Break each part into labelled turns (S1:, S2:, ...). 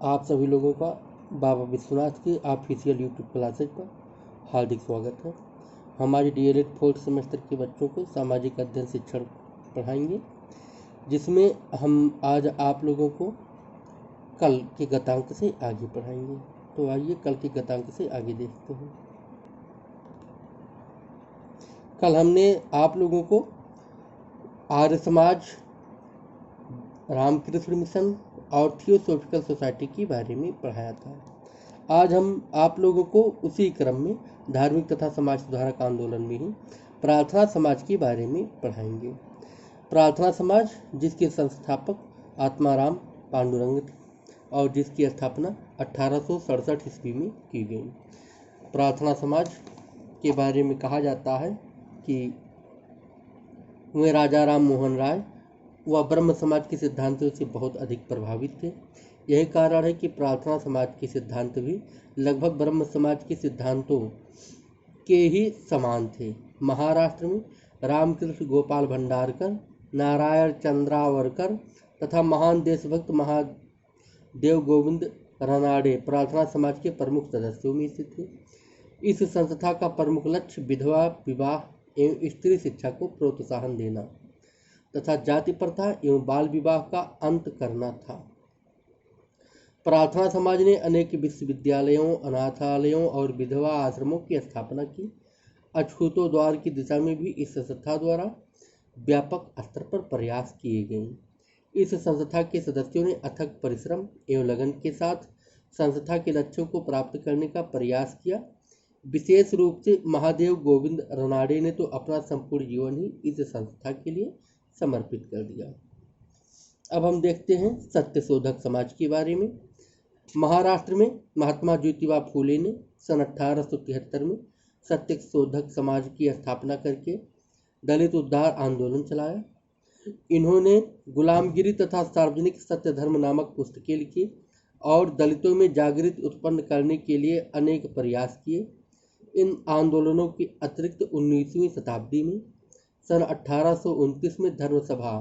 S1: आप सभी लोगों का बाबा विश्वनाथ की ऑफिशियल यूट्यूब क्लासेज पर हार्दिक स्वागत है। हमारी डीएलएड फोर्थ सेमेस्टर के बच्चों को सामाजिक अध्ययन शिक्षण पढ़ाएंगे, जिसमें हम आज आप लोगों को कल के गतांक से आगे पढ़ाएंगे। तो आइए कल के गतांक से आगे देखते हैं। कल हमने आप लोगों को आर्य समाज, रामकृष्ण मिशन और थियोसॉफिकल सोसाइटी के बारे में पढ़ाया था। आज हम आप लोगों को उसी क्रम में धार्मिक तथा समाज सुधारक आंदोलन में ही प्रार्थना समाज के बारे में पढ़ाएंगे। प्रार्थना समाज, जिसके संस्थापक आत्माराम पांडुरंग थे और जिसकी स्थापना 1867 ईस्वी में की गई। प्रार्थना समाज के बारे में कहा जाता है कि वे राजा राम मोहन राय वह ब्रह्म समाज के सिद्धांतों से बहुत अधिक प्रभावित थे। यही कारण है कि प्रार्थना समाज के सिद्धांत भी लगभग ब्रह्म समाज के सिद्धांतों के ही समान थे। महाराष्ट्र में रामकृष्ण गोपाल भंडारकर, नारायण चंद्रावरकर तथा महान देशभक्त महादेव गोविंद रानाडे प्रार्थना समाज के प्रमुख सदस्यों में से थे। इस संस्था का प्रमुख लक्ष्य विधवा विवाह एवं स्त्री शिक्षा को प्रोत्साहन देना तथा जाति प्रथा एवं बाल विवाह का अंत करना था। प्रार्थना समाज ने अनेक विश्वविद्यालयों, अनाथालयों और विधवा आश्रमों की स्थापना की। अछूतों द्वार की दिशा में भी इस संस्था द्वारा व्यापक स्तर पर प्रयास किए गए। इस संस्था के सदस्यों ने अथक परिश्रम एवं लगन के साथ संस्था के लक्ष्यों को प्राप्त करने का प्रयास किया। विशेष रूप से महादेव गोविंद रानाडे ने तो अपना संपूर्ण जीवन ही इस संस्था के लिए समर्पित कर दिया। अब हम देखते हैं सत्यशोधक समाज के बारे में। महाराष्ट्र में महात्मा ज्योतिबा फूले ने सन 1873 में सत्यशोधक समाज की स्थापना करके दलित उद्धार आंदोलन चलाया। इन्होंने गुलामगिरी तथा सार्वजनिक सत्य धर्म नामक पुस्तकें लिखी और दलितों में जागृति उत्पन्न करने के लिए अनेक प्रयास किए। इन आंदोलनों के अतिरिक्त 19वीं शताब्दी में सन 1829 में धर्मसभा,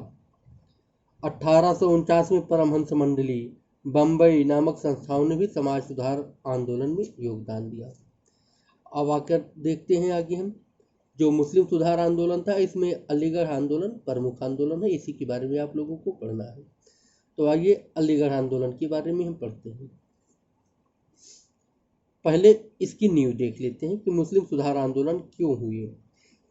S1: 1849 में परमहंस मंडली, बम्बई नामक संस्थाओं ने भी समाज सुधार आंदोलन में योगदान दिया। अब आकर देखते हैं आगे हम जो मुस्लिम सुधार आंदोलन था, इसमें अलीगढ़ आंदोलन प्रमुख आंदोलन है। इसी के बारे में आप लोगों को पढ़ना है। तो आइए अलीगढ़ आंदोलन के बारे में हम पढ़ते हैं। पहले इसकी नींव देख लेते हैं कि मुस्लिम सुधार आंदोलन क्यों हुए।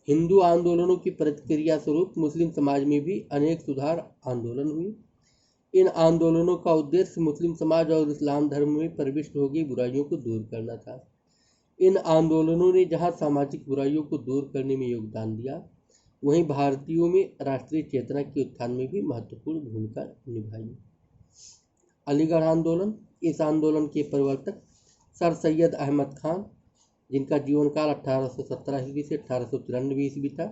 S1: हिंदू आंदोलनों की प्रतिक्रिया स्वरूप मुस्लिम समाज में भी अनेक सुधार आंदोलन हुए। इन आंदोलनों का उद्देश्य मुस्लिम समाज और इस्लाम धर्म में प्रविष्ट हो गई बुराइयों को दूर करना था। इन आंदोलनों ने जहां सामाजिक बुराइयों को दूर करने में योगदान दिया, वहीं भारतीयों में राष्ट्रीय चेतना के उत्थान में भी महत्वपूर्ण भूमिका निभाई। अलीगढ़ आंदोलन, इस आंदोलन के प्रवर्तक सर सैयद अहमद खान, जिनका जीवन काल 1817 ईस्वी से 1893 ईस्वी था,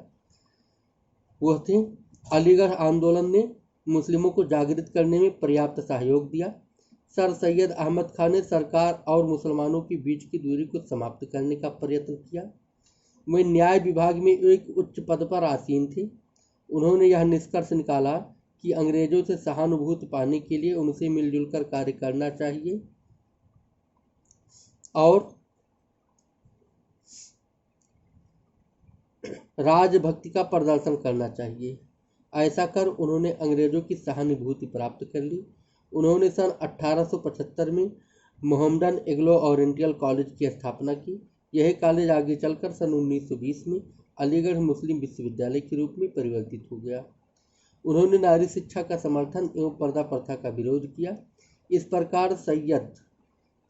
S1: वह थे। अलीगढ़ आंदोलन ने मुस्लिमों को जागृत करने में पर्याप्त सहयोग दिया। सर सैयद अहमद खान ने सरकार और मुसलमानों के बीच की दूरी को समाप्त करने का प्रयत्न किया। वे न्याय विभाग में एक उच्च पद पर आसीन थे। उन्होंने यह निष्कर्ष निकाला कि अंग्रेजों से सहानुभूति पाने के लिए उनसे मिलजुल कर कार्य करना चाहिए और राजभक्ति का प्रदर्शन करना चाहिए। ऐसा कर उन्होंने अंग्रेजों की सहानुभूति प्राप्त कर ली। उन्होंने सन 1875 में मोहम्मडन एंग्लो ओरिएंटल कॉलेज की स्थापना की। यह कॉलेज आगे चलकर सन 1920 में अलीगढ़ मुस्लिम विश्वविद्यालय के रूप में परिवर्तित हो गया। उन्होंने नारी शिक्षा का समर्थन एवं पर्दा प्रथा का विरोध किया। इस प्रकार सैयद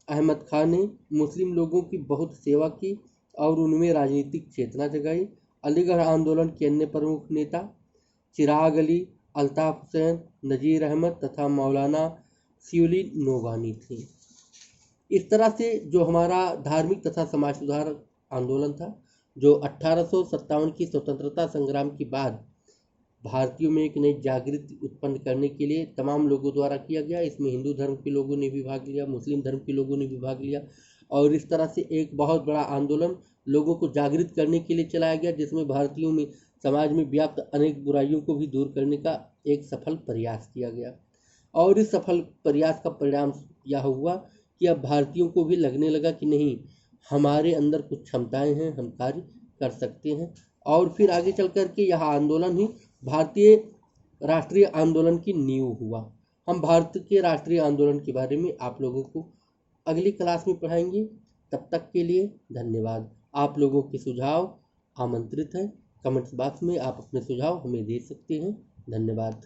S1: अहमद खान ने मुस्लिम लोगों की बहुत सेवा की और उनमें राजनीतिक चेतना जगाई। अलीगढ़ आंदोलन के अन्य प्रमुख नेता चिराग अली, अल्ताफ हुसैन, नजीर अहमद तथा मौलाना शिवली नोबानी थे। इस तरह से जो हमारा धार्मिक तथा समाज सुधार आंदोलन था, जो 1857 की स्वतंत्रता संग्राम के बाद भारतीयों में एक नई जागृति उत्पन्न करने के लिए तमाम लोगों द्वारा किया गया। इसमें हिंदू धर्म के लोगों ने भी भाग लिया, मुस्लिम धर्म के लोगों ने भी भाग लिया और इस तरह से एक बहुत बड़ा आंदोलन लोगों को जागृत करने के लिए चलाया गया, जिसमें भारतीयों में समाज में व्याप्त अनेक बुराइयों को भी दूर करने का एक सफल प्रयास किया गया। और इस सफल प्रयास का परिणाम यह हुआ कि अब भारतीयों को भी लगने लगा कि नहीं, हमारे अंदर कुछ क्षमताएं हैं, हम कार्य कर सकते हैं। और फिर आगे चल कर के यह आंदोलन ही भारतीय राष्ट्रीय आंदोलन की नींव हुआ। हम भारत के राष्ट्रीय आंदोलन के बारे में आप लोगों को अगली क्लास में पढ़ाएंगे। तब तक के लिए धन्यवाद। आप लोगों के सुझाव आमंत्रित हैं। कमेंट्स बॉक्स में आप अपने सुझाव हमें दे सकते हैं। धन्यवाद।